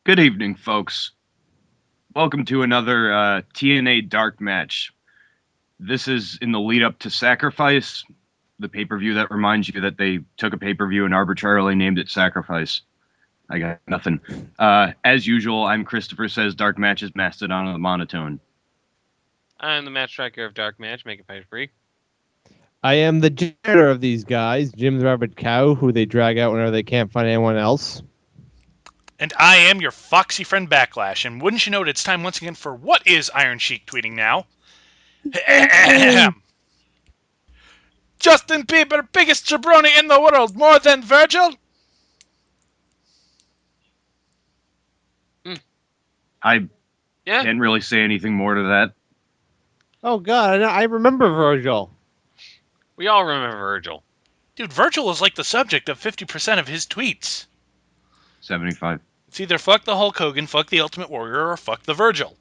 Good evening, folks. Welcome to another TNA Dark Match. This is in the lead up to Sacrifice, the pay-per-view that reminds you that they took a pay-per-view and arbitrarily named it Sacrifice. I got nothing. As usual, I'm Christopher Says Dark Match is Mastodon of the Monotone. I'm the match tracker of Dark Match. Make it fight free. I am the janitor of these guys, Jim the Rabid Cow, who they drag out whenever they can't find anyone else. And I am your foxy friend Backlash, and wouldn't you know it, it's time once again for What is Iron Sheik tweeting now? Justin Bieber, biggest jabroni in the world, more than Virgil? I Yeah. can't really say anything more to that. Oh, God, I remember Virgil. We all remember Virgil. Dude, Virgil is like the subject of 50% of his tweets. 75. It's either fuck the Hulk Hogan, fuck the Ultimate Warrior, or fuck the Virgil.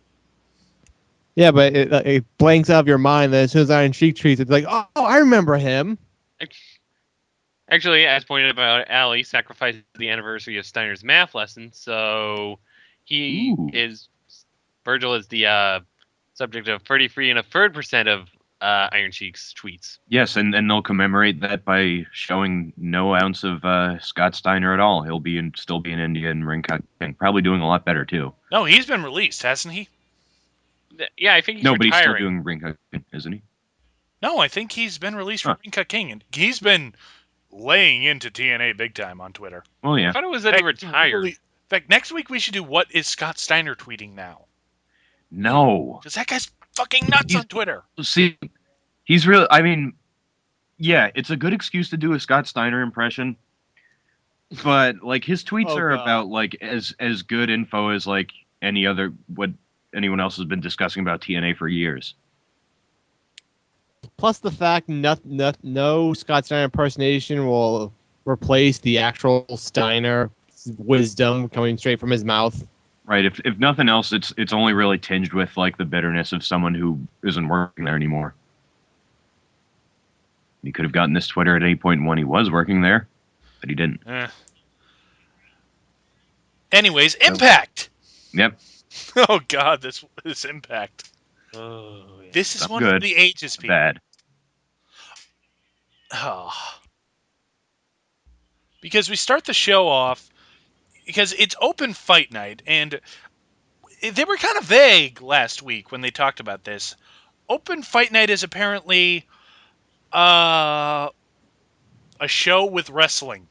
Yeah, but it blanks out of your mind that as soon as Iron Sheik tweets, it's like, oh, I remember him. Actually, as pointed out by Ali, sacrificed the anniversary of Steiner's math lesson, so Virgil is the subject of 33 and a third percent of Iron Sheik's tweets. Yes, and they'll commemorate that by showing no ounce of Scott Steiner at all. He'll still be in India and ring cutting, probably doing a lot better too. No, he's been released, hasn't he? Yeah, I think he's No, but he's still retiring. doing ring cutting, isn't he? No, I think he's been released from Ring Cut King, and he's been laying into TNA big time on Twitter. Well, I yeah. thought it was that he retired. In fact, next week we should do What is Scott Steiner tweeting now? No. Because that guy's fucking nuts on Twitter. See, he's really. I mean, yeah, it's a good excuse to do a Scott Steiner impression, but like his tweets Oh, are God. about like as good info as like any other what anyone else has been discussing about TNA for years. Plus the fact no Scott Steiner impersonation will replace the actual Steiner wisdom coming straight from his mouth. Right. If nothing else, it's only really tinged with like the bitterness of someone who isn't working there anymore. He could have gotten this Twitter at any point when he was working there, but he didn't. Anyways, Impact. Yep. Oh God, this Impact. Oh, yeah. This is Not one good. of the ages, people. Bad. Oh. Because we start the show off because it's open fight night, and they were kind of vague last week when they talked about this. Open fight night is apparently a show with wrestling.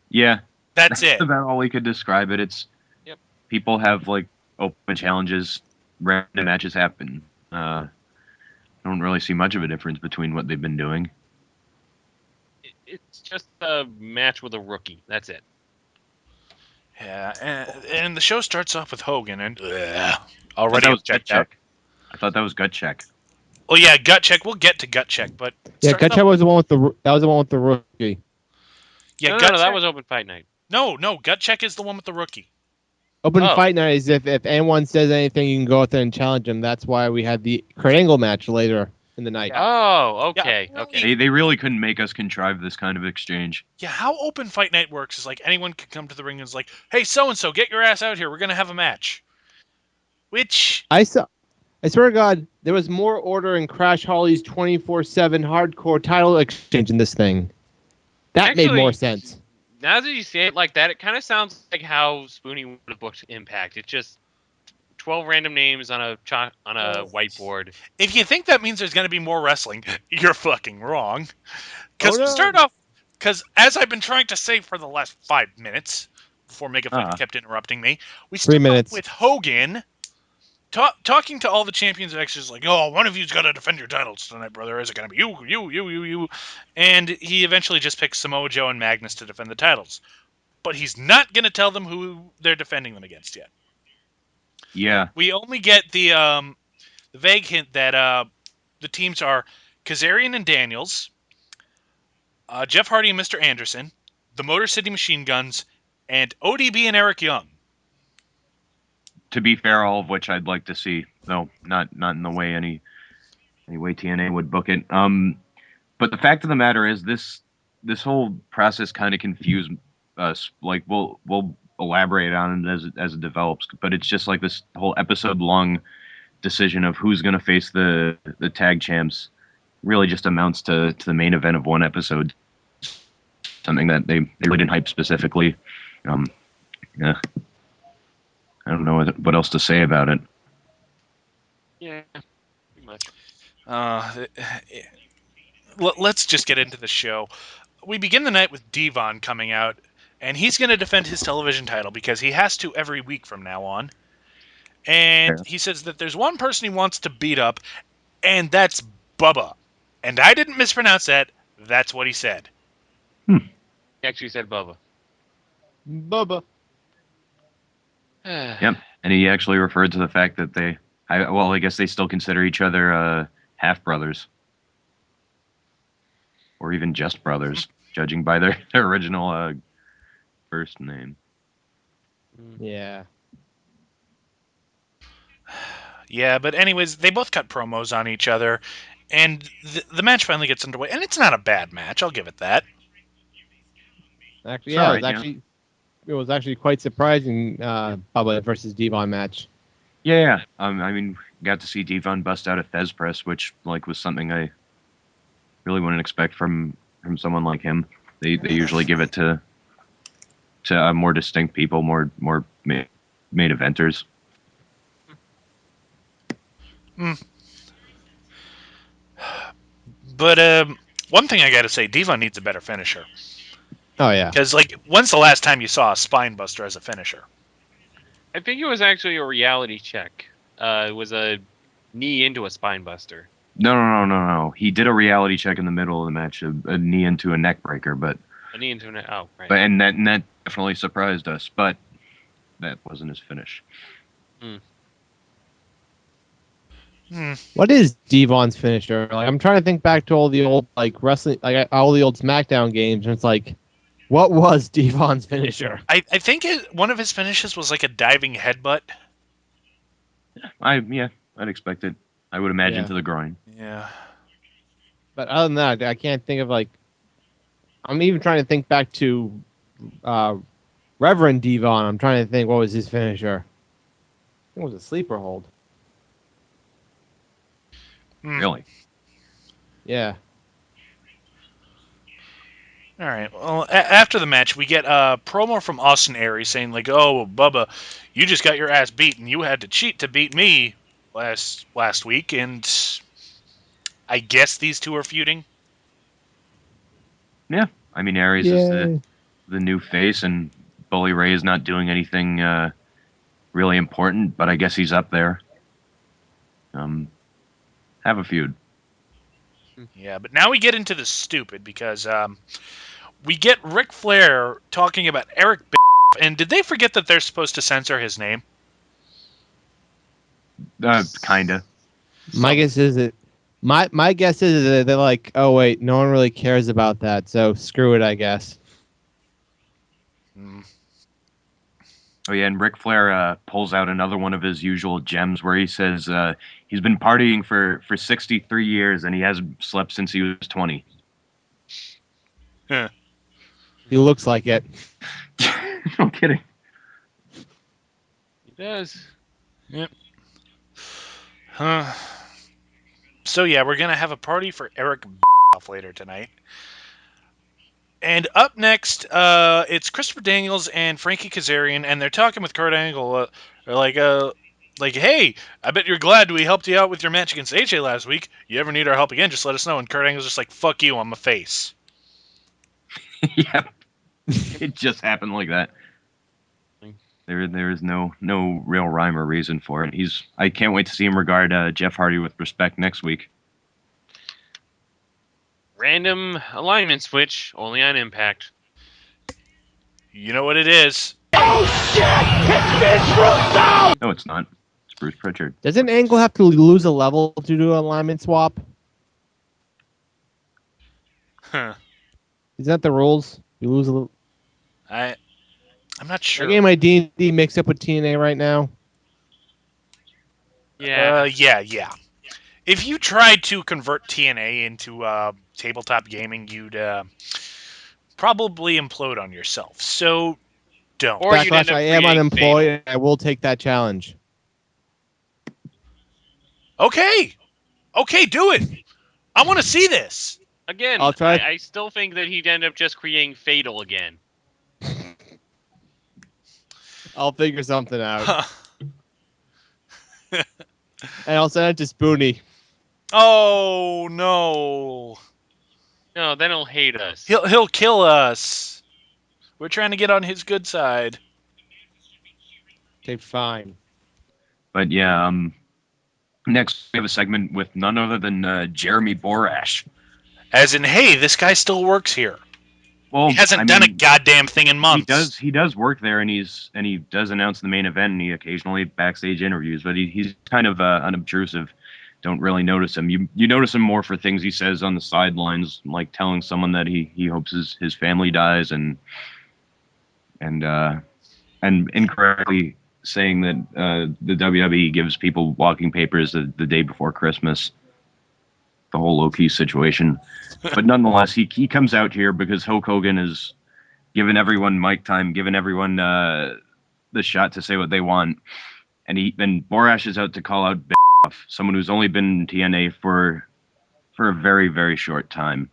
Yeah. That's it. about all we could describe it. It's Yep. People have like open challenges, random matches happen. I don't really see much of a difference between what they've been doing. It's just a match with a rookie. That's it. Yeah, and the show starts off with Hogan, and I already thought that was checked gut out. check. I thought that was gut check. Oh yeah, gut check. We'll get to gut check, but Yeah, starting Gutcheck off- was the one with the rookie. Yeah, no, gut that check. was open fight night. No, gut check is the one with the rookie. Open Oh. fight night is if anyone says anything, you can go out there and challenge them. That's why we had the Kurt Angle match later in the night. Oh, okay, Yeah, okay. They really couldn't make us contrive this kind of exchange. Yeah, how open fight night works is like anyone can come to the ring and is like, "Hey, so and so, get your ass out here. We're gonna have a match." Which I swear to God, there was more order in Crash Holly's 24/7 hardcore title exchange in this thing. That made Actually- more sense. Now that you say it like that, it kind of sounds like how Spoonie would have booked Impact. It's just 12 random names on a whiteboard. if you think that means there's gonna be more wrestling, you're fucking wrong. Because Oh, no. we start off, because as I've been trying to say for the last 5 minutes before Mega Fight kept interrupting me, we start 3 minutes. off with Hogan talking to all the champions of X, like, "Oh, one of you's got to defend your titles tonight, brother. Is it going to be you?" And he eventually just picks Samoa Joe and Magnus to defend the titles. But he's not going to tell them who they're defending them against yet. Yeah. We only get the vague hint that the teams are Kazarian and Daniels, Jeff Hardy and Mr. Anderson, the Motor City Machine Guns, and ODB and Eric Young. To be fair, all of which I'd like to see, though not in the way any way TNA would book it. But the fact of the matter is, this whole process kind of confused us. Like, we'll elaborate on it as it develops. But it's just like this whole episode long decision of who's going to face the tag champs really just amounts to the main event of one episode. Something that they really didn't hype specifically. Yeah, I don't know what else to say about it. Yeah, pretty much. Let's just get into the show. We begin the night with Devon coming out, and he's going to defend his television title because he has to every week from now on. And he says that there's one person he wants to beat up, and that's Bubba. And I didn't mispronounce that. That's what he said. He actually said Bubba. Bubba. Yep, and he actually referred to the fact that I guess they still consider each other half brothers, or even just brothers, judging by their original first name. Yeah. Yeah, but anyways, they both cut promos on each other, and the match finally gets underway. And it's not a bad match, I'll give it that. Actually, It's yeah, alright, it was actually quite surprising. Bubba versus Devon match. Yeah. I mean, got to see Devon bust out a Thez press, which was something I really wouldn't expect from someone like him. They usually give it to more distinct people, more main eventers. But one thing I gotta say, Devon needs a better finisher. Oh yeah. Because, when's the last time you saw a spine buster as a finisher? I think it was actually a reality check. It was a knee into a spine buster. No. He did a reality check in the middle of the match, a knee into a neck breaker, but A knee into an oh right. and that definitely surprised us, but that wasn't his finish. What is Devon's finisher? I'm trying to think back to all the old wrestling, all the old SmackDown games, and it's what was Devon's finisher? I think one of his finishes was a diving headbutt. I'd expect it. I would imagine Yeah. to the groin. Yeah. But other than that, I can't think of I'm even trying to think back to Reverend Devon. I'm trying to think what was his finisher. I think it was a sleeper hold. Really? Yeah. All right. Well, after the match, we get a promo from Austin Aries saying, "Oh, Bubba, you just got your ass beaten. You had to cheat to beat me last week." And I guess these two are feuding. Yeah. I mean, Aries is the new face, and Bully Ray is not doing anything really important, but I guess he's up there. Have a feud. Yeah, but now we get into the stupid because we get Ric Flair talking about Eric B. And did they forget that they're supposed to censor his name? Kinda. My guess is that they're like, oh wait, no one really cares about that, so screw it, I guess. Oh yeah, and Ric Flair pulls out another one of his usual gems where he says he's been partying for 63 years and he hasn't slept since he was 20. Huh. He looks like it. No kidding. He does. Yep. So yeah, we're gonna have a party for Eric later tonight. And up next, it's Christopher Daniels and Frankie Kazarian, and they're talking with Kurt Angle. They're like, hey, I bet you're glad we helped you out with your match against AJ last week. You ever need our help again, just let us know. And Kurt Angle's just like, fuck you, I'm a face. Yeah. It just happened like that. There is no real rhyme or reason for it. I can't wait to see him regard Jeff Hardy with respect next week. Random alignment switch, only on Impact. You know what it is. No, it's not. It's Bruce Pritchard. Doesn't Angle have to lose a level to do an alignment swap? Huh. Isn't that the rules? You lose a little. I'm not sure. I'm getting my D&D mixed up with TNA right now. Yeah. Yeah. If you tried to convert TNA into tabletop gaming, you'd probably implode on yourself. So don't. Or you'd end Backlash, up I am creating unemployed. Fatal. And I will take that challenge. Okay, do it. I want to see this. Again, I'll try. I still think that he'd end up just creating Fatal again. I'll figure something out. Huh. And I'll send it to Spoonie. Oh no, No, then he'll hate us. he'll kill us. We're trying to get on his good side. Okay, fine. But yeah, next we have a segment with none other than Jeremy Borash. As in, hey, this guy still works here. Well, He hasn't I done a mean, goddamn thing in months. he does work there, and he does announce the main event, and he occasionally backstage interviews, but he's kind of unobtrusive. Don't really notice him. You notice him more for things he says on the sidelines, like telling someone that he hopes his family dies, and incorrectly saying that the WWE gives people walking papers the day before Christmas. The whole low-key situation. But nonetheless, he comes out here because Hulk Hogan is giving everyone mic time, giving everyone the shot to say what they want. And Borash is out to call out Bischoff, someone who's only been in TNA for a very, very short time.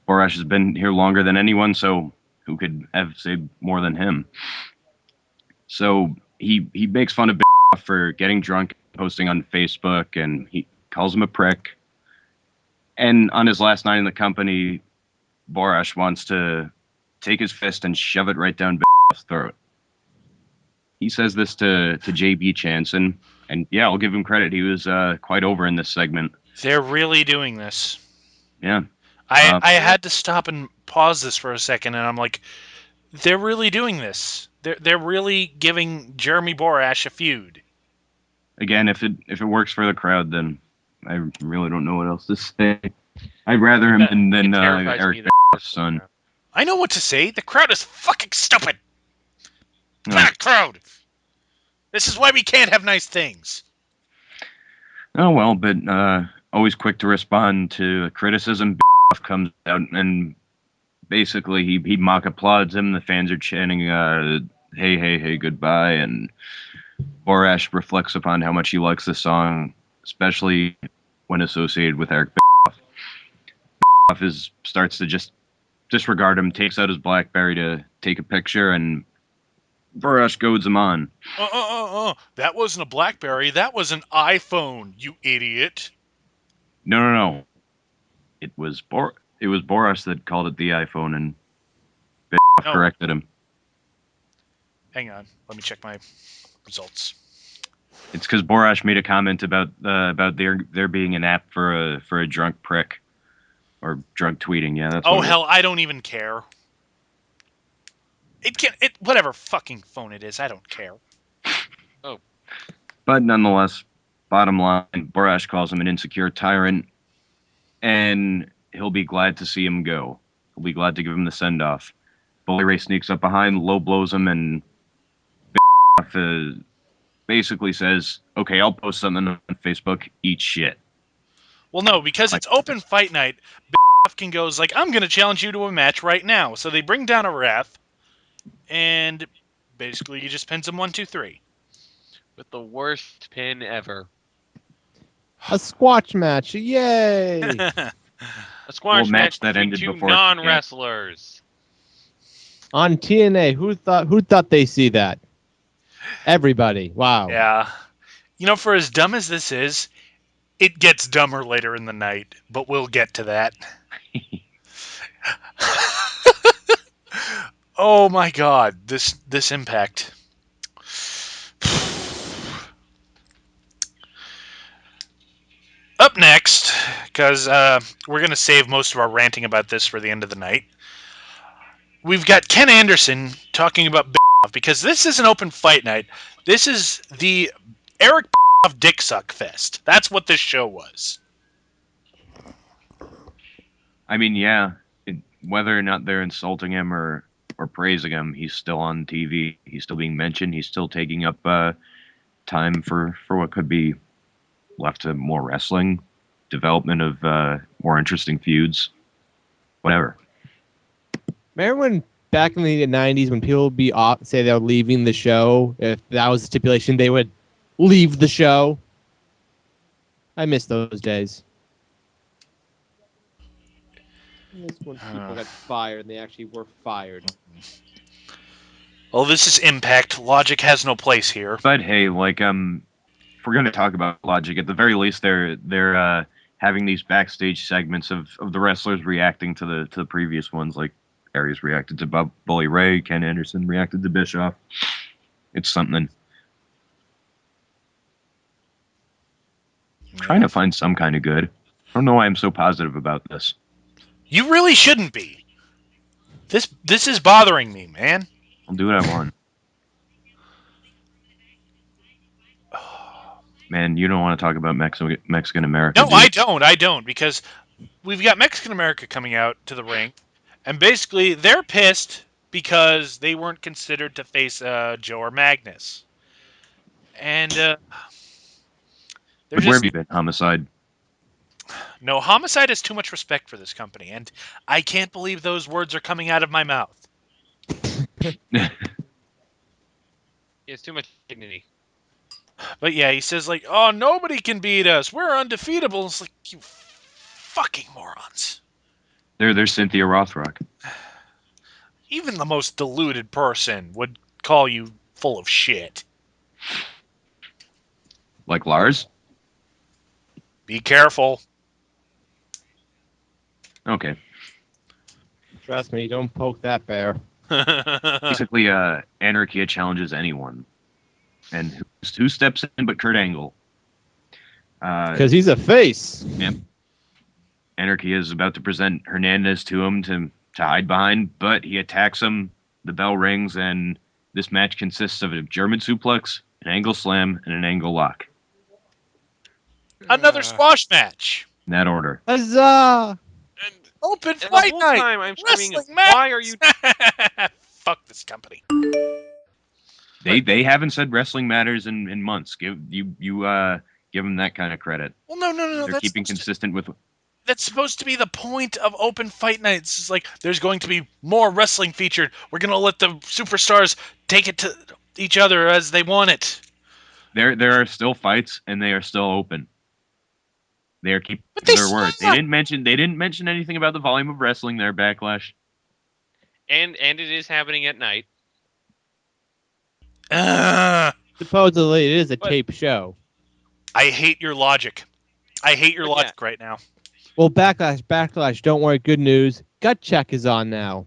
Borash has been here longer than anyone, so who could have said more than him? So he makes fun of Bischoff for getting drunk, posting on Facebook, and he calls him a prick. And on his last night in the company, Borash wants to take his fist and shove it right down Bischoff's throat. He says this to JB Chanson, and yeah, I'll give him credit. He was quite over in this segment. They're really doing this. Yeah. I had to stop and pause this for a second, and I'm like, they're really doing this. They're really giving Jeremy Borash a feud. Again, if it works for the crowd, then I really don't know what else to say. I'd rather him than It terrifies Eric me that- Bischoff's son. I know what to say. The crowd is fucking stupid. No. That crowd. This is why we can't have nice things. Oh well, but always quick to respond to criticism. Bischoff comes out and basically he mock applauds him. The fans are chanting, "Hey, hey, hey, goodbye," and Borash reflects upon how much he likes the song, especially when associated with Eric Bischoff. Bischoff starts to just disregard him, takes out his BlackBerry to take a picture, and Borash goads him on. That wasn't a BlackBerry. That was an iPhone, you idiot. No. It was Borash that called it the iPhone, and Bischoff corrected him. Hang on. Let me check my results. It's because Borash made a comment about there being an app for a drunk prick or drunk tweeting. Yeah, that's. Oh what it hell, I don't even care. It whatever fucking phone it is, I don't care. But nonetheless, bottom line, Borash calls him an insecure tyrant, and he'll be glad to see him go. He'll be glad to give him the send off. Bully Ray sneaks up behind, low blows him, and basically says, "Okay, I'll post something on Facebook. Eat shit." Well, no, because it's open fight night. Can goes like, I'm going to challenge you to a match right now. So they bring down a ref, and basically he just pins him 1, 2, 3. With the worst pin ever. A squash match. Yay! A squash match match that between ended two before it non-wrestlers. On TNA, who thought they see that? Everybody. Wow. Yeah. You know, for as dumb as this is, it gets dumber later in the night, but we'll get to that. Oh my god, this Impact. Up next, because we're going to save most of our ranting about this for the end of the night, we've got Ken Anderson talking about Bischoff, because this is an open fight night. This is the Eric Bischoff Dick Suck Fest. That's what this show was. I mean, yeah, whether or not they're insulting him or praising him, he's still on TV. He's still being mentioned. He's still taking up time for what could be left to more wrestling, development of more interesting feuds, whatever. Remember when back in the 90s when people would be say they're leaving the show, if that was the stipulation, they would leave the show. I miss those days. I miss when people got fired and they actually were fired. Well, this is Impact. Logic has no place here. But hey, like if we're gonna talk about Logic, at the very least, they're having these backstage segments of the wrestlers reacting to the previous ones. Like Aries reacted to Bully Ray, Ken Anderson reacted to Bischoff. It's something. Trying to find some kind of good. I don't know why I'm so positive about this. You really shouldn't be. This is bothering me, man. I'll do what I want. Man, you don't want to talk about Mexican America. No, I don't, because we've got Mexican America coming out to the ring, and basically they're pissed because they weren't considered to face Joe or Magnus. And Where have you been, Homicide? No, Homicide has too much respect for this company, and I can't believe those words are coming out of my mouth. He has too much dignity. But yeah, he says like, "Oh, nobody can beat us. We're undefeatable." It's like, you fucking morons. They're Cynthia Rothrock. Even the most deluded person would call you full of shit. Like Lars? Be careful. Okay. Trust me, don't poke that bear. Basically, Anarchy challenges anyone. And who steps in but Kurt Angle? Because he's a face. Yep. Anarchy is about to present Hernandez to him to hide behind, but he attacks him, the bell rings, and this match consists of a German suplex, an angle slam, and an angle lock. Another squash match. In that order. Huzzah! And Open the fight whole night. time I'm screaming, Wrestling match. why are you... Fuck this company. They haven't said wrestling matters in months. Give them that kind of credit. Well, no. They're keeping consistent with. That's supposed to be the point of open fight nights. It's like there's going to be more wrestling featured. We're going to let the superstars take it to each other as they want it. There are still fights and they are still open. They are keeping they their word. still- They didn't mention anything about the volume of wrestling there, Backlash. And it is happening at night. Supposedly, it is a But- tape show. I hate your logic. I hate your But logic right now. Well, Backlash, don't worry, good news. Gut Check is on now.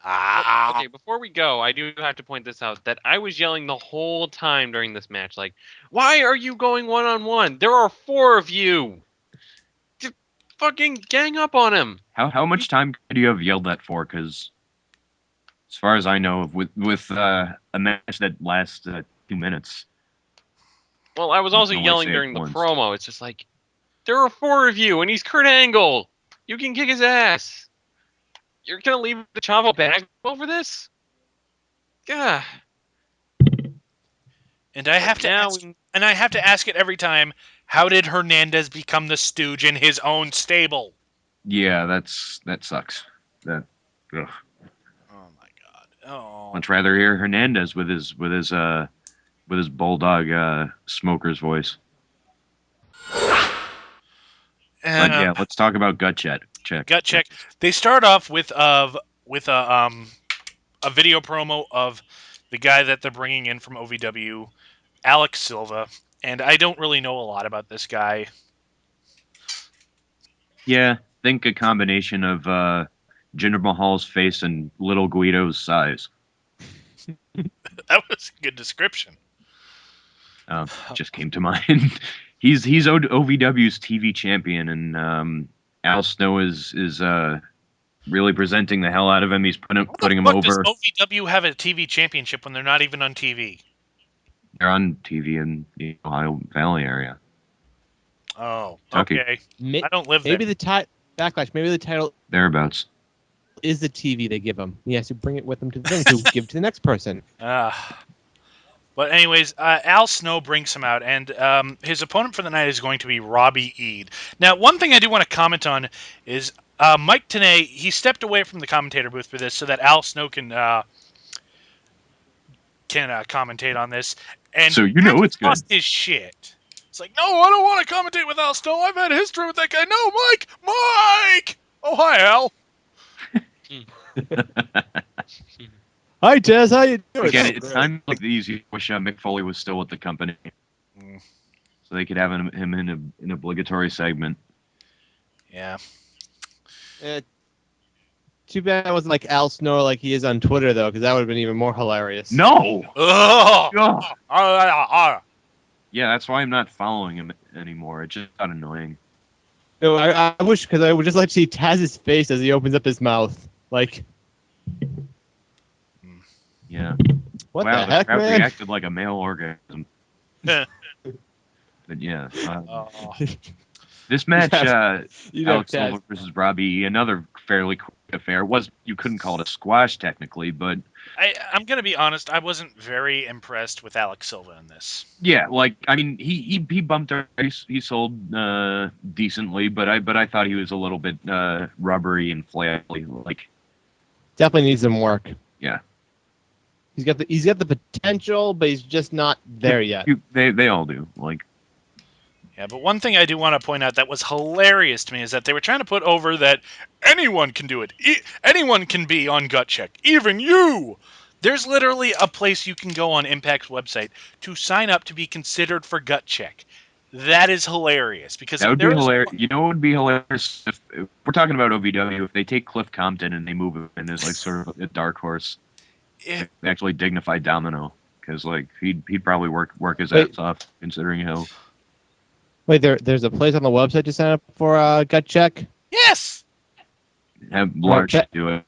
Okay, before we go, I do have to point this out, that I was yelling the whole time during this match, like, why are you going one-on-one? There are 4 of you! Just fucking gang up on him! How much time could you have yelled that for? Because as far as I know, with a match that lasts 2 minutes. Well, I was also can only yelling say it during the once. promo. It's just like, there are 4 of you, and he's Kurt Angle! You can kick his ass! You're gonna leave the Chavo bag over this? Gah. And I have to ask it every time. How did Hernandez become the stooge in his own stable? Yeah, that sucks. Ugh. Oh my god. Oh. Much rather hear Hernandez with his bulldog smoker's voice. But yeah, let's talk about Gut Check. Gut check. They start off with a video promo of the guy that they're bringing in from OVW, Alex Silva, and I don't really know a lot about this guy. Yeah, think a combination of Jinder Mahal's face and Little Guido's size. That was a good description. Just came to mind. He's OVW's TV champion, and Al Snow is really presenting the hell out of him. He's putting him over. Does OVW have a TV championship when they're not even on TV? They're on TV in the Ohio Valley area. Oh, Kentucky. okay. I don't live there. Maybe the Backlash. Maybe the title Thereabouts. is the TV they give him. He has to bring it with him to the thing to give to the next person. But anyways, Al Snow brings him out, and his opponent for the night is going to be Robbie Eade. Now, one thing I do want to comment on is Mike Tenay, he stepped away from the commentator booth for this so that Al Snow can commentate on this. And So you know it's good. lost his shit. It's like, no, I don't want to commentate with Al Snow. I've had history with that guy. No, Mike! Oh, hi, Al. Hi, Tez. How you doing? Again, it sounds like these. You wish Mick Foley was still with the company, so they could have him in an obligatory segment. Yeah. Too bad it wasn't like Al Snow like he is on Twitter, though, because that would have been even more hilarious. No. Ugh. Yeah, that's why I'm not following him anymore. It just got annoying. No, I wish, because I would just like to see Taz's face as he opens up his mouth. Like, Yeah. what Wow, the heck, crowd man? reacted like a male orgasm. But yeah. This match, You know, Alex Silva Taz. versus Robbie, another fairly quick affair. You couldn't call it a squash technically, but I'm going to be honest. I wasn't very impressed with Alex Silva in this. yeah, like I mean, he bumped our ice. He sold decently, but I thought he was a little bit rubbery and flaily. Like Definitely needs some work. Yeah. He's got the potential, but he's just not there yet. They all do. Like Yeah, but one thing I do want to point out that was hilarious to me is that they were trying to put over that anyone can do it. Anyone can be on Gut Check. Even you! There's literally a place you can go on Impact's website to sign up to be considered for Gut Check. That is hilarious. Because that would be hilarious. You know what would be hilarious? If we're talking about OVW, if they take Cliff Compton and they move him in as like sort of a dark horse, actually dignified Domino. Because like he'd probably work his ass off, considering how. Wait, there's a place on the website to sign up for Gut Check? Yes! Have Lars do it.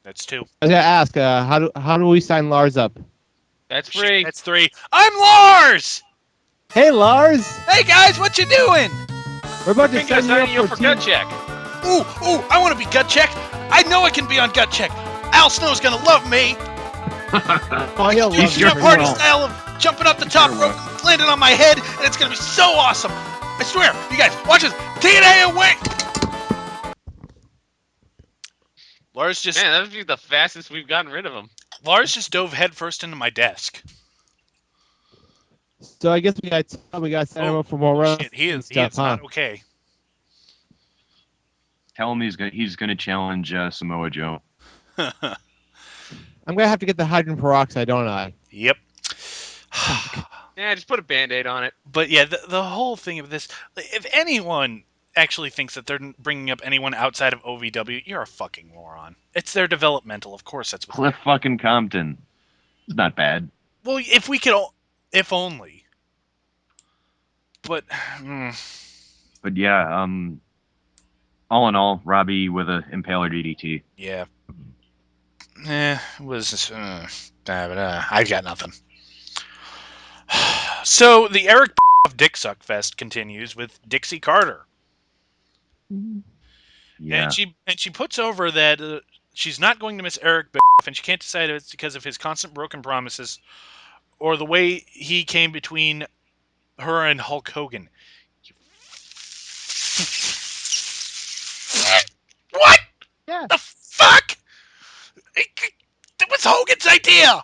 That's 2. I was gonna ask, how do we sign Lars up? That's free. That's 3. I'm Lars! Hey, Lars! Hey, guys, what you doing? We're about to Thinking of sign signing you you up up for Gut Check. Ooh, I want to be Gut Check. I know I can be on Gut Check. Al Snow's gonna love me. Oh, he'll love He's you gonna for party sure. style of jumping up the top rope, landing on my head, and it's gonna be so awesome. I swear, you guys, watch this. TNA away. Lars just Man, that would be the fastest we've gotten rid of him. Lars just dove headfirst into my desk. So I guess we got to sign him up for more rounds. Shit, he is stuff, not okay. Tell him he's gonna challenge Samoa Joe. I'm gonna have to get the hydrogen peroxide, don't I? Yep. Yeah, just put a Band-Aid on it. But yeah, the whole thing of this, if anyone actually thinks that they're bringing up anyone outside of OVW, you're a fucking moron. It's their developmental, of course. That's what. Cliff fucking Compton. It's not bad. Well, if we could, if only. But. But yeah, all in all, Robbie with a Impaler DDT. Yeah. It was. I've got nothing. So the Eric of Dick Suck Fest continues with Dixie Carter. Yeah. And she puts over that she's not going to miss Eric and she can't decide if it's because of his constant broken promises or the way he came between her and Hulk Hogan. What? Yeah. The fuck? It was Hogan's idea.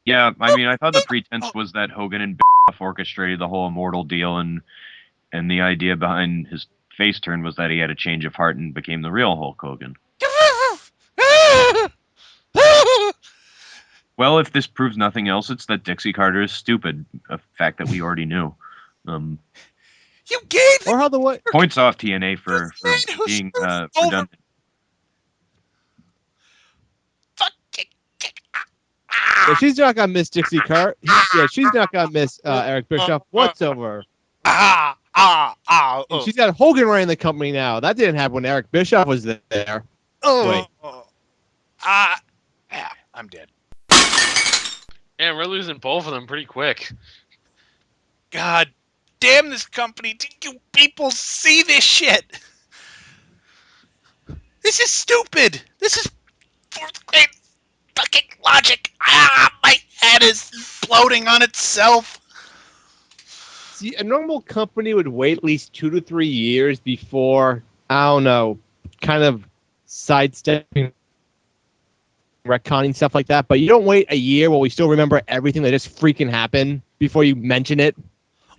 Yeah, I mean, I thought the pretense was that Hogan and orchestrated the whole immortal deal, and the idea behind his face turn was that he had a change of heart and became the real Hulk Hogan. Well, if this proves nothing else, it's that Dixie Carter is stupid, a fact that we already knew. You gave Or how the what? Points off TNA for being redundant. Yeah, she's not gonna miss Dixie Carter. Yeah, she's not gonna miss Eric Bischoff whatsoever. And she's got Hogan running the company now. That didn't happen when Eric Bischoff was there. Wait. Yeah, I'm dead. Yeah, we're losing both of them pretty quick. God damn this company. Do you people see this shit? This is stupid. This is fourth grade fucking logic. My head is floating on itself. See, a normal company would wait at least 2 to 3 years before I don't know, kind of sidestepping, retconning stuff like that. But you don't wait a year while we still remember everything that just freaking happened before you mention it,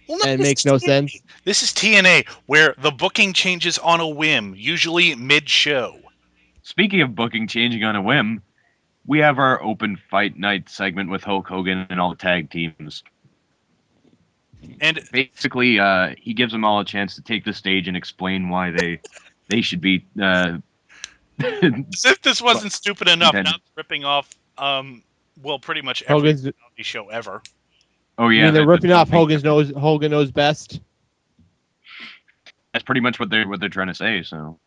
Well, and it makes no sense. This is TNA, where the booking changes on a whim, usually mid-show. Speaking of booking changing on a whim, we have our open fight night segment with Hulk Hogan and all the tag teams. And Basically, he gives them all a chance to take the stage and explain why they should be. as if this wasn't stupid enough, Contender. not ripping off, pretty much every Hogan's. reality show ever. Oh I yeah, mean, they're ripping off Hogan. Hogan knows best. That's pretty much what they're trying to say. So,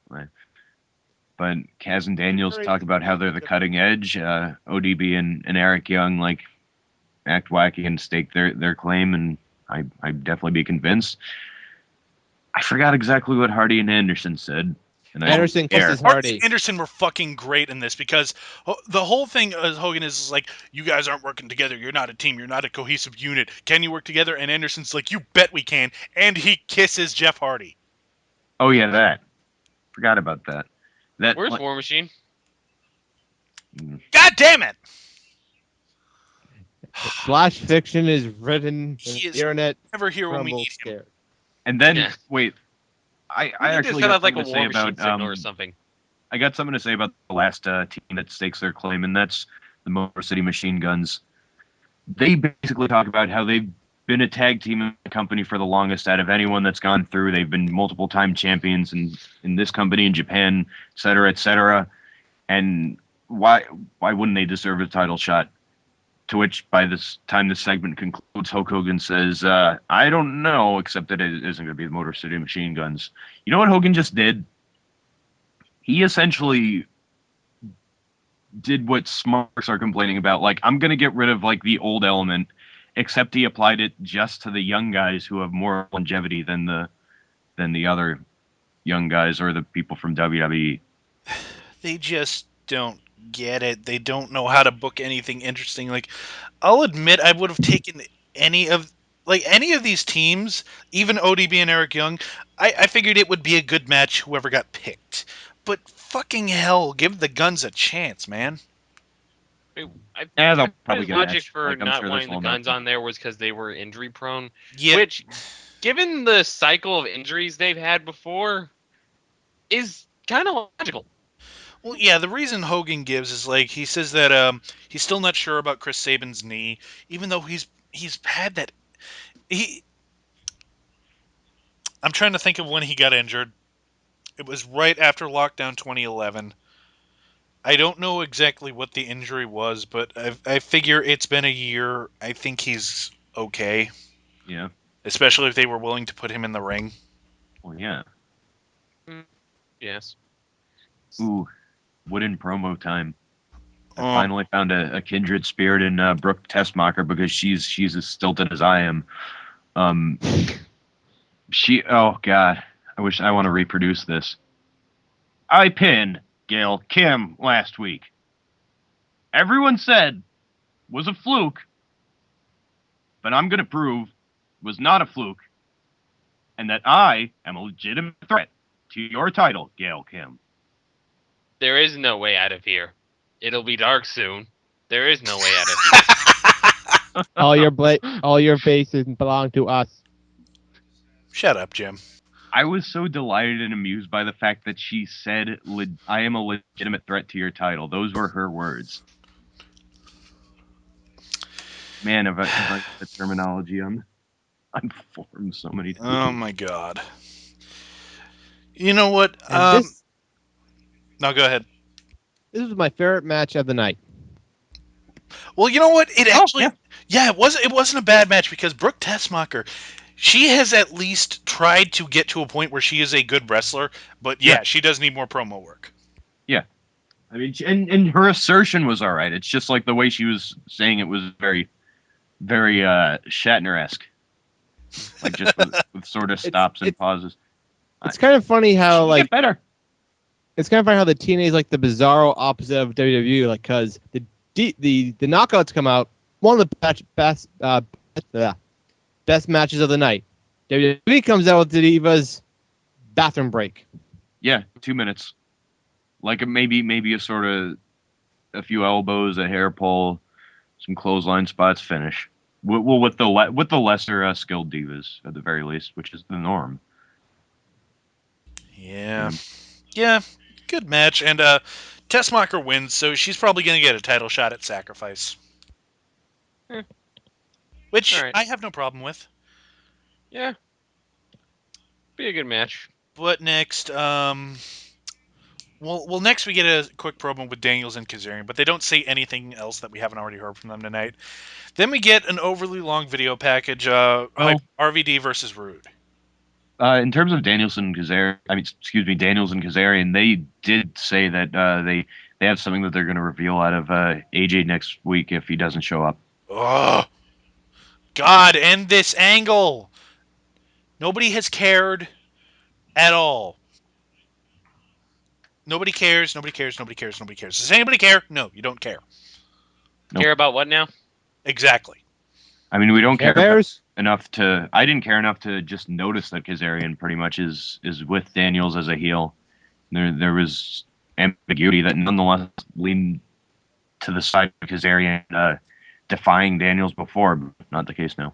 but Kaz and Daniels talk about how they're the cutting edge. ODB and Eric Young act wacky and stake their claim, and I'd definitely be convinced. I forgot exactly what Hardy and Anderson said. And Anderson kisses Hardy. and Anderson were fucking great in this because the whole thing as Hogan is like, you guys aren't working together. You're not a team. You're not a cohesive unit. Can you work together? And Anderson's like, you bet we can. And he kisses Jeff Hardy. Oh yeah, that. Forgot about that. Where's War Machine? God damn it! Flash fiction is written. He is The internet never here when we crumbles need him. scared. And then Yeah. wait, I We need actually to set got up like a something to War say Machine about signal or something. I got something to say about the last team that stakes their claim, and that's the Motor City Machine Guns. They basically talk about how they've been a tag team in the company for the longest out of anyone that's gone through. They've been multiple time champions in this company, in Japan, et cetera, et cetera. And why wouldn't they deserve a title shot? To which, by this time this segment concludes, Hulk Hogan says, I don't know, except that it isn't going to be the Motor City Machine Guns. You know what Hogan just did? He essentially did what smarks are complaining about. Like, I'm going to get rid of, like, the old element, except he applied it just to the young guys who have more longevity than the other young guys or the people from WWE. They just don't get it. They don't know how to book anything interesting. Like, I'll admit I would have taken any of these teams, even ODB and Eric Young. I figured it would be a good match whoever got picked. But fucking hell, give the Guns a chance, man. Yeah, they'll probably His get a logic match. for Like, I'm not sure this wanting the will Guns not- on there was because they were injury prone. Yeah. Which, given the cycle of injuries they've had before, is kind of logical. Well, yeah, the reason Hogan gives is like he says that he's still not sure about Chris Sabin's knee, even though he's had that. I'm trying to think of when he got injured. It was right after lockdown 2011. I don't know exactly what the injury was, but I figure it's been a year. I think he's okay, Yeah. especially if they were willing to put him in the ring. Well, yeah. Yes. Ooh, wooden promo time. I Oh. finally found a kindred spirit in Brooke Tessmacher because she's as stilted as I am. Oh god, I want to reproduce this. I pinned Gail Kim last week. Everyone said was a fluke, but I'm gonna prove was not a fluke, and that I am a legitimate threat to your title, Gail Kim. There is no way out of here. It'll be dark soon. There is no way out of here. All your faces belong to us. Shut up, Jim. I was so delighted and amused by the fact that she said, I am a legitimate threat to your title. Those were her words. Man, have I got the terminology unformed so many times. Oh my god. You know what? And No, go ahead. this was my favorite match of the night. Well, you know what? It actually, yeah. it wasn't a bad match because Brooke Tessmacher, she has at least tried to get to a point where she is a good wrestler, but yeah, she does need more promo work. Yeah. I mean, and her assertion was all right. It's just like the way she was saying it was very, very Shatner-esque. Like just with sort of stops and pauses. It's kind of funny how She like get better. it's kind of funny how the TNA is like the bizarro opposite of WWE. Like, because the knockouts come out, one of the best matches of the night. WWE comes out with the Divas bathroom break. Yeah, 2 minutes. Like maybe a sort of a few elbows, a hair pull, some clothesline spots, finish. Well, with the lesser skilled divas at the very least, which is the norm. Yeah. Yeah. Good match. And Tessmacher wins, so she's probably going to get a title shot at Sacrifice. Eh. Which All right. I have no problem with. Yeah. Be a good match. What next? Well, next we get a quick promo with Daniels and Kazarian, but they don't say anything else that we haven't already heard from them tonight. Then we get an overly long video package, RVD versus Rude. In terms of Daniels and Kazarian, they did say that they have something that they're going to reveal out of AJ next week if he doesn't show up. Oh, God, end this angle. Nobody has cared at all. Nobody cares, nobody cares, nobody cares, nobody cares. Does anybody care? No, you don't care. Nope. Care about what now? Exactly. I mean, we don't care Bears? enough to. I didn't care enough to just notice that Kazarian pretty much is with Daniels as a heel. There was ambiguity that nonetheless leaned to the side of Kazarian defying Daniels before, but not the case now.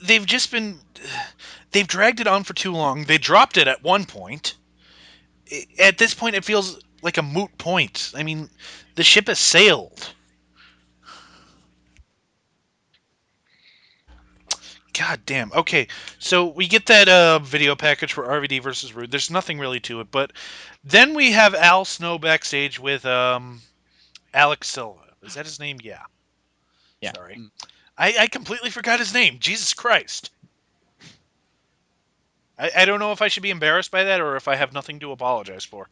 They've just been. They've dragged it on for too long. They dropped it at one point. At this point, it feels like a moot point. I mean, the ship has sailed. God damn. Okay, so we get that video package for RVD versus Rude. There's nothing really to it, but then we have Al Snow backstage with Alex Silva. Is that his name? Yeah. Yeah. Sorry. I completely forgot his name. Jesus Christ. I don't know if I should be embarrassed by that or if I have nothing to apologize for.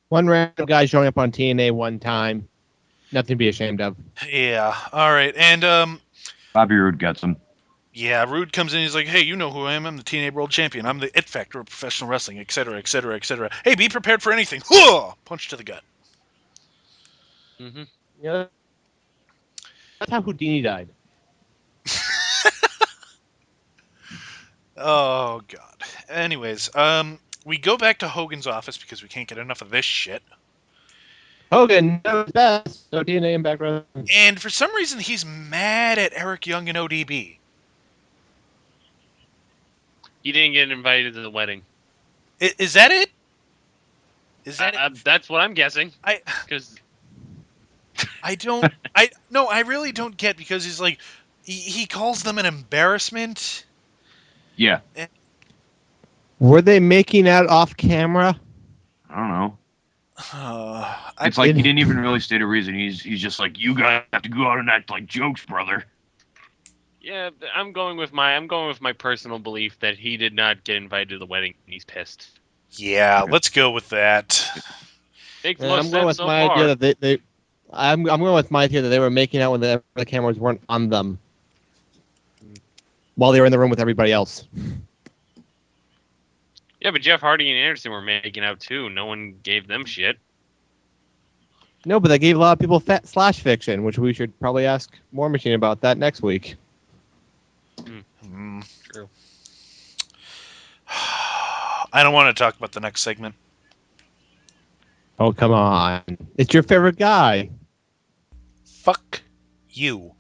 One random guy showing up on TNA one time. Nothing to be ashamed of. Yeah. All right. And Bobby Roode gets him. yeah, Rude comes in. He's like, "Hey, you know who I am? I'm the TNA World Champion. I'm the it factor of professional wrestling, etc., etc., etc. Hey, be prepared for anything." Punch to the gut. Mm-hmm. Yeah, that's how Houdini died. Oh God. Anyways, we go back to Hogan's office because we can't get enough of this shit. Hogan knows best. So TNA and back row. And for some reason, he's mad at Eric Young and ODB. He didn't get invited to the wedding. Is that it? Is that it? That's what I'm guessing. Because I don't. I really don't get because he's like, he calls them an embarrassment. Yeah. Were they making out off camera? I don't know. I It's like he didn't even really state a reason. He's just like, you guys have to go out and act like jokes, brother. yeah, I'm going with my personal belief that he did not get invited to the wedding. And he's pissed. Yeah, let's go with that. Makes And most I'm going sense with so my far. idea that I'm going with my idea that they were making out when the cameras weren't on them while they were in the room with everybody else. Yeah, but Jeff Hardy and Anderson were making out too. No one gave them shit. No, but they gave a lot of people slash fiction, which we should probably ask War Machine about that next week. True. I don't want to talk about the next segment. Oh, come on. It's your favorite guy. Fuck you.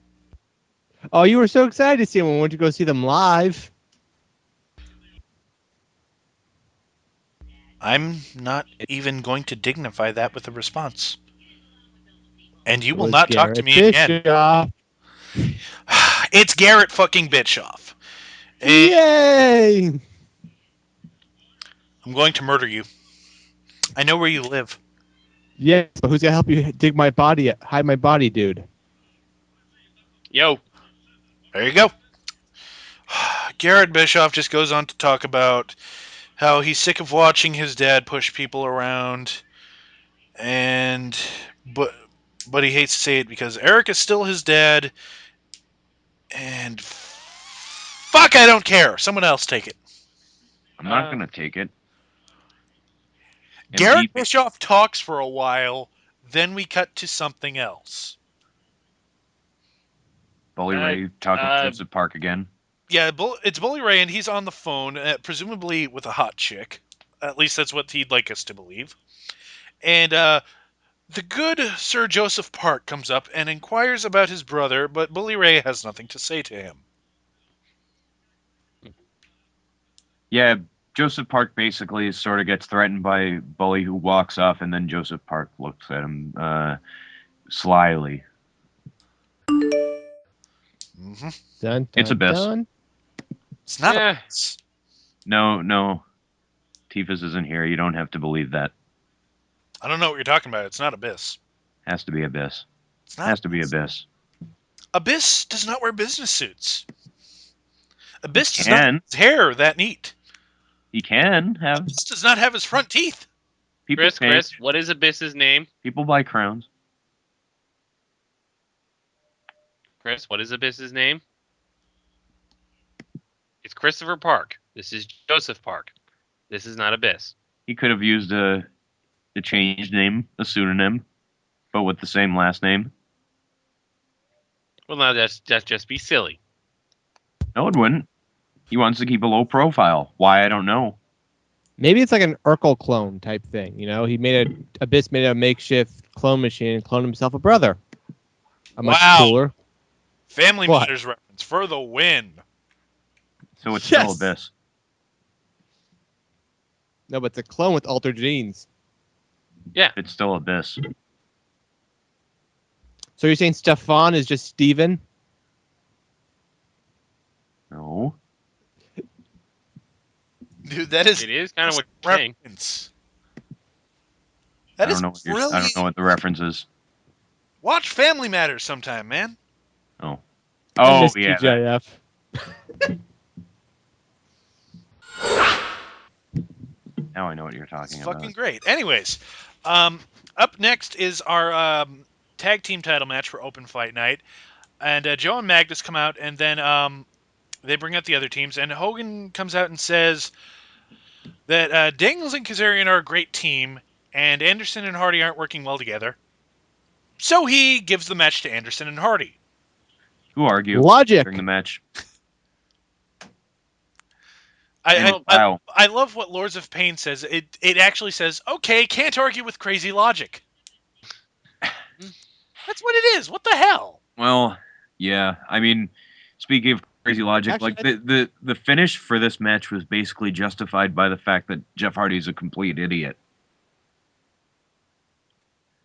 Oh, you were so excited to see him when we went to go see them live. I'm not even going to dignify that with a response. And you It will was not talk to me again. Bischoff. It's Garrett fucking Bischoff. Yay! I'm going to murder you. I know where you live. Yes, but who's gonna help you dig my body, hide my body, dude? Yo. There you go. Garrett Bischoff just goes on to talk about how he's sick of watching his dad push people around, but he hates to say it because Eric is still his dad, and fuck, I don't care. Someone else take it. I'm not going to take it. Garrett Bischoff talks for a while, then we cut to something else. Bully Ray talking to Joseph Park again. Yeah, it's Bully Ray, and he's on the phone, presumably with a hot chick. At least that's what he'd like us to believe. And the good Sir Joseph Park comes up and inquires about his brother, but Bully Ray has nothing to say to him. Yeah, Joseph Park basically sort of gets threatened by Bully, who walks off, and then Joseph Park looks at him slyly. Mm-hmm. Dun, dun, It's Abyss. dun. It's not Yeah. No, Tifa's isn't here. You don't have to believe that. I don't know what you're talking about. It's not Abyss. Has to be Abyss. It's not. Has to be Abyss. Abyss does not wear business suits. Abyss does Can. not have his hair that neat. He can have Abyss does not have his front teeth. people. Chris, what is Abyss's name? People buy crowns. Chris, what is Abyss's name? It's Christopher Park. This is Joseph Park. This is not Abyss. He could have used a changed name, a pseudonym, but with the same last name. Well, now that's just be silly. No, it wouldn't. He wants to keep a low profile. Why, I don't know. Maybe it's like an Urkel clone type thing. You know, Abyss made a makeshift clone machine and cloned himself a brother. A much Wow. cooler. Family What? Matters reference for the win. So it's Yes. still Abyss. No, but it's a clone with altered genes. It's still Abyss. So you're saying Stefan is just Steven? No. Dude, that is It is kind of what you're saying. reference. I That is don't know brilliant. I don't know what the reference is. Watch Family Matters sometime, man. Oh. Oh, Just yeah. TJF. Now I know what you're It's talking fucking about. great. Anyways, up next is our tag team title match for Open Fight Night. And Joe and Magnus come out, and then they bring out the other teams. And Hogan comes out and says that Daniels and Kazarian are a great team, and Anderson and Hardy aren't working well together. So he gives the match to Anderson and Hardy. Who argue Logic. during the match? I love what Lords of Pain says. It actually says, okay, can't argue with crazy logic. That's what it is. What the hell? Well, yeah. I mean, speaking of crazy logic, Actually, like the finish for this match was basically justified by the fact that Jeff Hardy's a complete idiot.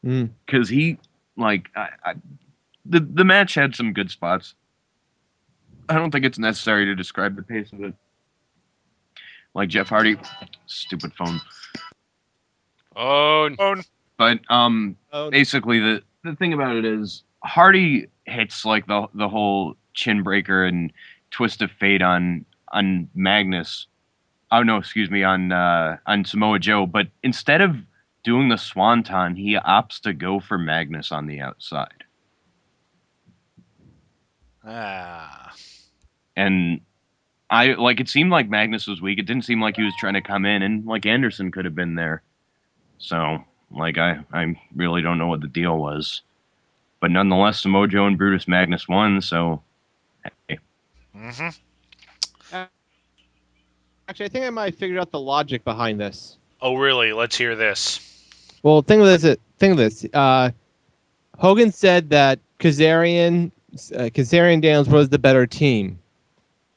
Because he, like, the match had some good spots. I don't think it's necessary to describe the pace of it. Like Jeff Hardy, stupid phone. Oh, But Oh, basically the thing about it is Hardy hits like the whole chin breaker and twist of fate on Magnus. Oh no, excuse me, on Samoa Joe. But instead of doing the swanton, he opts to go for Magnus on the outside. And it seemed like Magnus was weak. It didn't seem like he was trying to come in, and like Anderson could have been there. So like I really don't know what the deal was. But nonetheless, Samoa Joe and Brutus Magnus won, so hey. Mm-hmm. actually, I think I might have figured out the logic behind this. Oh, really? Let's hear this. Well, think of this. Hogan said that Kazarian Daniels was the better team,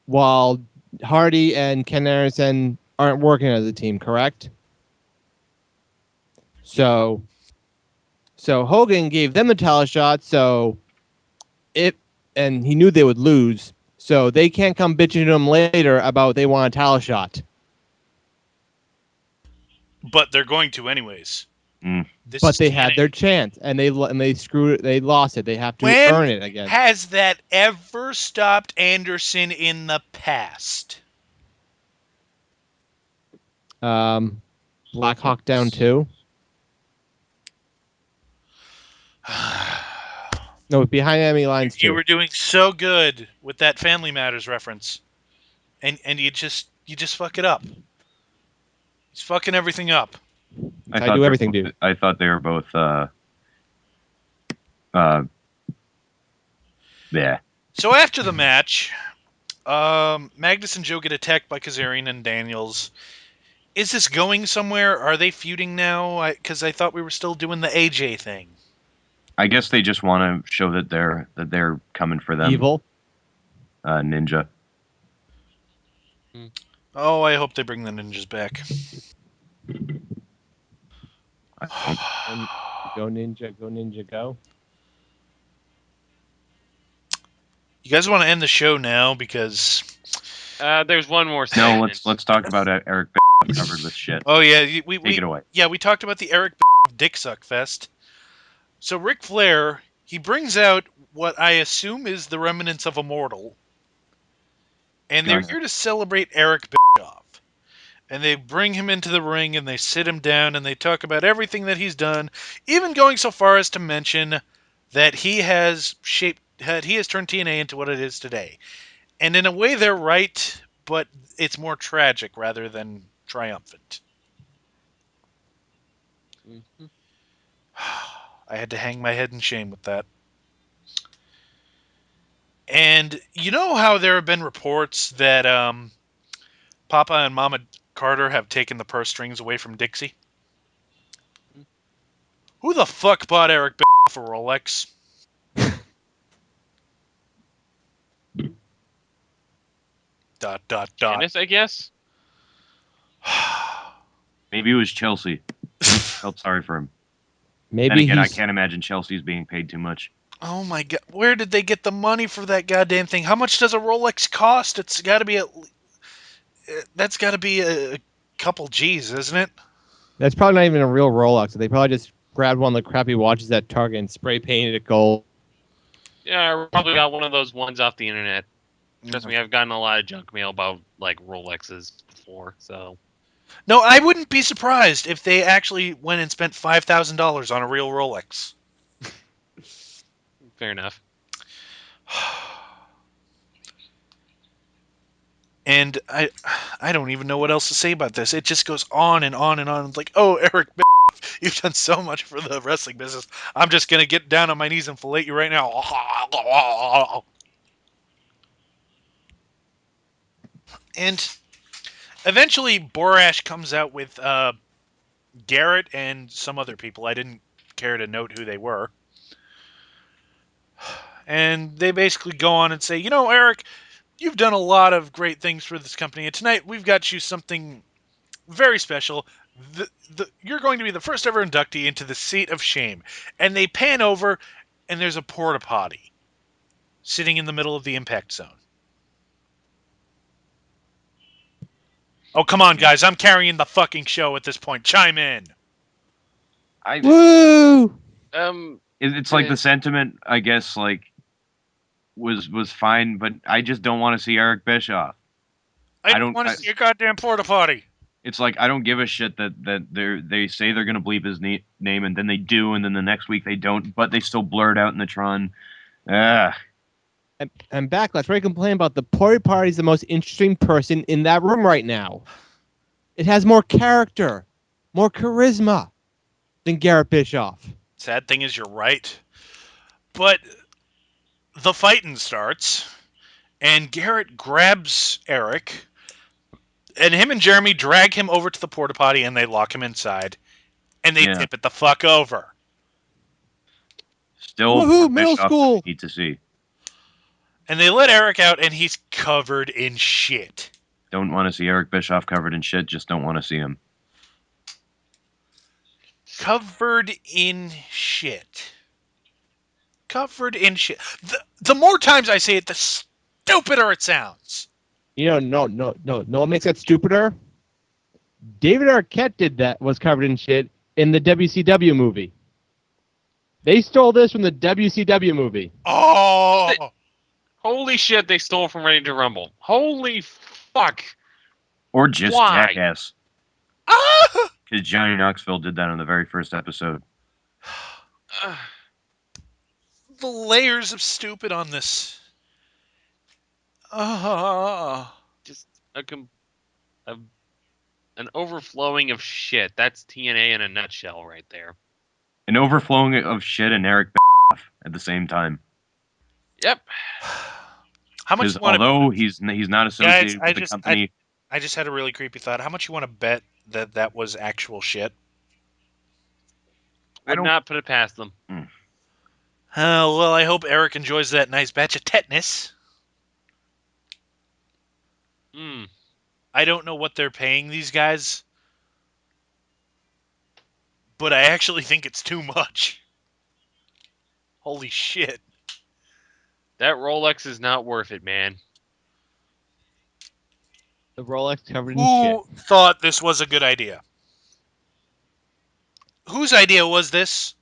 while Hardy and Ken Anderson aren't working as a team, correct? So Hogan gave them the title shot, and he knew they would lose, so they can't come bitching to him later about they want a title shot. But they're going to anyways. This But is they had TNA. their chance, and they screwed it. They lost it. They have to When earn it again. Has that ever stopped Anderson in the past? Black Hawk Down 2. No, Behind Enemy Lines 2. You were doing so good with that Family Matters reference, and you just fuck it up. It's fucking everything up. I do everything, dude. I thought they were both yeah. So after the match, Magnus and Joe get attacked by Kazarian and Daniels. Is this going somewhere? Are they feuding now? Because I thought we were still doing the AJ thing. I guess they just want to show that they're coming for them. Evil. Ninja. Oh, I hope they bring the ninjas back. Go Ninja, go Ninja, go. You guys want to end the show now because There's one more No, segment. let's talk about Eric covered with shit. oh yeah, Take it away. Yeah, we talked about the Eric Dick Suck Fest. So Ric Flair, he brings out what I assume is the remnants of a mortal, and they're here to celebrate Eric Bischoff. And they bring him into the ring and they sit him down and they talk about everything that he's done, even going so far as to mention that he has turned TNA into what it is today. And in a way, they're right, but it's more tragic rather than triumphant. Mm-hmm. I had to hang my head in shame with that. And you know how there have been reports that Papa and Mama Carter have taken the purse strings away from Dixie? Who the fuck bought Eric for Rolex? Dot, dot, dot. Janice, I guess? Maybe it was Chelsea. Felt sorry for him. Maybe Then again, I he's can't imagine Chelsea's being paid too much. Oh my god, where did they get the money for that goddamn thing? How much does a Rolex cost? It's got to be that's got to be a couple G's, isn't it? That's probably not even a real Rolex. They probably just grabbed one of the crappy watches at Target and spray painted it gold. Yeah, I probably got one of those ones off the internet. Trust me, I've gotten a lot of junk mail about like Rolexes before, so. No, I wouldn't be surprised if they actually went and spent $5,000 on a real Rolex. Fair enough. And I don't even know what else to say about this. It just goes on and on and on. It's like, oh, Eric, you've done so much for the wrestling business. I'm just going to get down on my knees and fillet you right now. And eventually, Borash comes out with Garrett and some other people. I didn't care to note who they were. And they basically go on and say, you know, Eric, you've done a lot of great things for this company. And tonight, we've got you something very special. You're going to be the first ever inductee into the Seat of Shame. And they pan over, and there's a porta potty sitting in the middle of the impact zone. Oh, come on, guys. I'm carrying the fucking show at this point. Chime in. Woo! It's like the sentiment, I guess, like was fine, but I just don't want to see Eric Bischoff. I don't want to see a goddamn porta potty. It's like I don't give a shit that they say they're gonna bleep his name and then they do, and then the next week they don't, but they still blur it out in the Tron. And Backlash, ready to complain about the porta potty's the most interesting person in that room right now. It has more character, more charisma than Garrett Bischoff. Sad thing is, you're right. But the fighting starts, and Garrett grabs Eric, and him and Jeremy drag him over to the porta potty, and they lock him inside, and they tip it the fuck over. Still, woohoo, middle school. Need to see. And they let Eric out, and he's covered in shit. Don't want to see Eric Bischoff covered in shit. Just don't want to see him. Covered in shit. Covered in shit. The more times I say it, the stupider it sounds. You know, no. What makes that stupider? David Arquette did that, was covered in shit in the WCW movie. They stole this from the WCW movie. Oh! Holy shit, they stole from Ready to Rumble. Holy fuck. Or just Jackass. Ah! Because Johnny Knoxville did that on the very first episode. The layers of stupid on this. Just an overflowing of shit. That's TNA in a nutshell right there. An overflowing of shit and Eric at the same time. Yep. How much Because you want to? although he's not associated with the company, I just had a really creepy thought. How much you want to bet that was actual shit? Would not put it past them. Well, I hope Eric enjoys that nice batch of tetanus. I don't know what they're paying these guys, but I actually think it's too much. Holy shit. That Rolex is not worth it, man. The Rolex covered in Who shit. thought this was a good idea? Whose idea was this?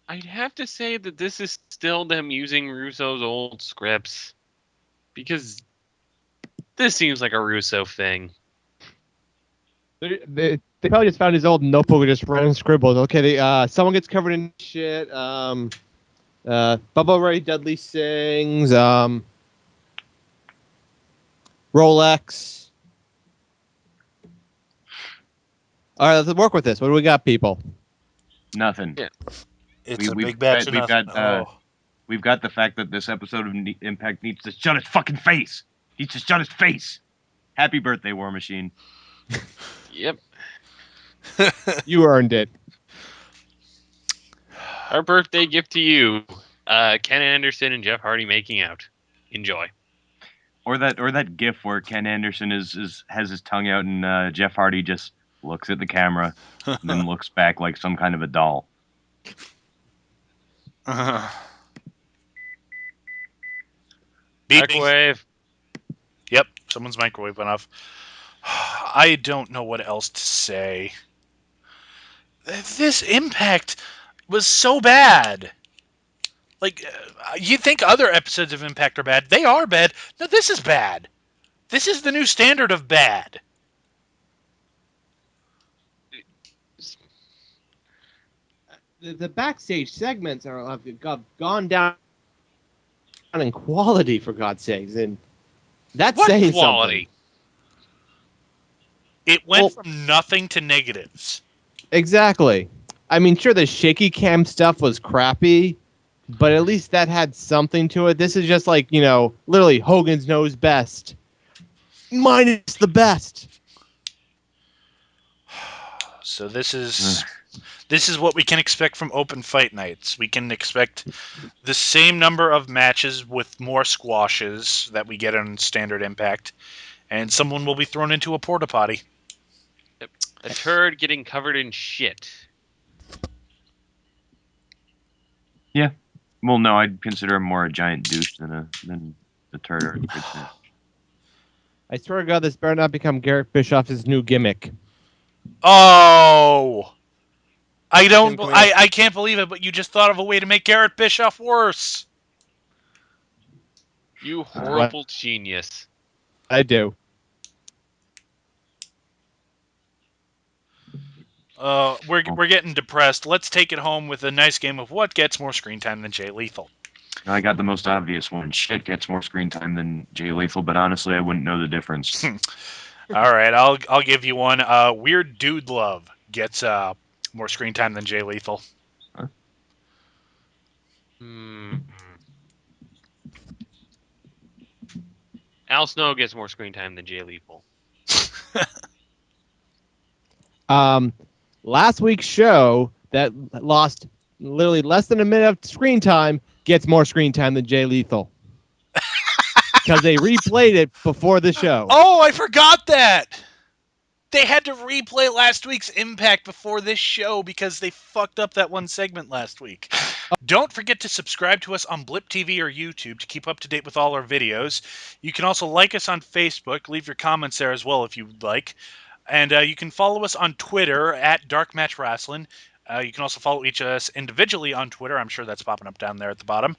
I'd have to say that this is still them using Russo's old scripts. Because this seems like a Russo thing. They probably just found his old notebook and just wrote scribbles. Okay, someone gets covered in shit. Bubba Ray Dudley sings. Rolex. All right, let's work with this. What do we got, people? nothing. Yeah. It's a big batch of nothing. We've got the fact that this episode of Impact needs to shut his fucking face. Needs to shut his face. Happy birthday, War Machine. Yep. You earned it. Our birthday gift to you. Ken Anderson and Jeff Hardy making out. Enjoy. Or that gif where Ken Anderson has his tongue out and Jeff Hardy just looks at the camera and then looks back like some kind of a doll. Microwave. Yep, someone's microwave went off. I don't know what else to say. This Impact was so bad. Like, you think other episodes of Impact are bad. They are bad. No, this is bad. This is the new standard of bad. The backstage segments have gone down in quality, for God's sakes, and that's What saying quality? something. It went from nothing to negatives. Exactly. I mean, sure, the shaky cam stuff was crappy, but at least that had something to it. This is just like, literally Hogan's knows best. Minus the best. So this is what we can expect from open fight nights. We can expect the same number of matches with more squashes that we get on Standard Impact, and someone will be thrown into a porta potty. A turd getting covered in shit. Yeah. Well, no, I'd consider him more a giant douche than a turd or a kid's. I swear to God, this better not become Garrett Bischoff's new gimmick. Oh! I can't believe it, but you just thought of a way to make Garrett Bischoff worse. You horrible genius. I do. We're getting depressed. Let's take it home with a nice game of what gets more screen time than Jay Lethal. I got the most obvious one. Shit gets more screen time than Jay Lethal, but honestly, I wouldn't know the difference. All right, I'll give you one. Weird Dude Love gets more screen time than Jay Lethal. Huh? Al Snow gets more screen time than Jay Lethal. Last week's show that lost literally less than a minute of screen time gets more screen time than Jay Lethal. Because they replayed it before the show. Oh, I forgot that! They had to replay last week's Impact before this show because they fucked up that one segment last week. Don't forget to subscribe to us on Blip TV or YouTube to keep up to date with all our videos. You can also like us on Facebook. Leave your comments there as well if you'd like. And you can follow us on Twitter at DarkMatch Wrestling. You can also follow each of us individually on Twitter. I'm sure that's popping up down there at the bottom.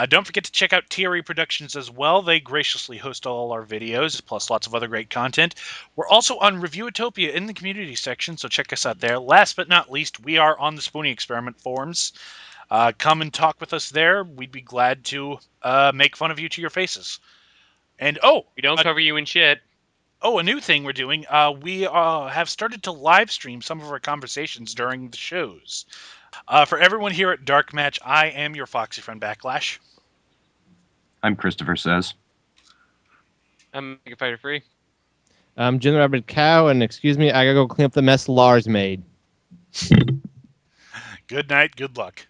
Don't forget to check out TRE Productions as well. They graciously host all our videos, plus lots of other great content. We're also on Reviewtopia in the community section, so check us out there. Last but not least, we are on the Spoonie Experiment forums. Come and talk with us there. We'd be glad to make fun of you to your faces. And we don't cover you in shit. Oh, a new thing we're doing. We have started to live stream some of our conversations during the shows. For everyone here at DarkMatch, I am your Foxy friend Backlash. I'm Christopher Says. I'm Mega Fighter Free. I'm Jim the Rabbit Cow, and excuse me, I gotta go clean up the mess Lars made. Good night. Good luck.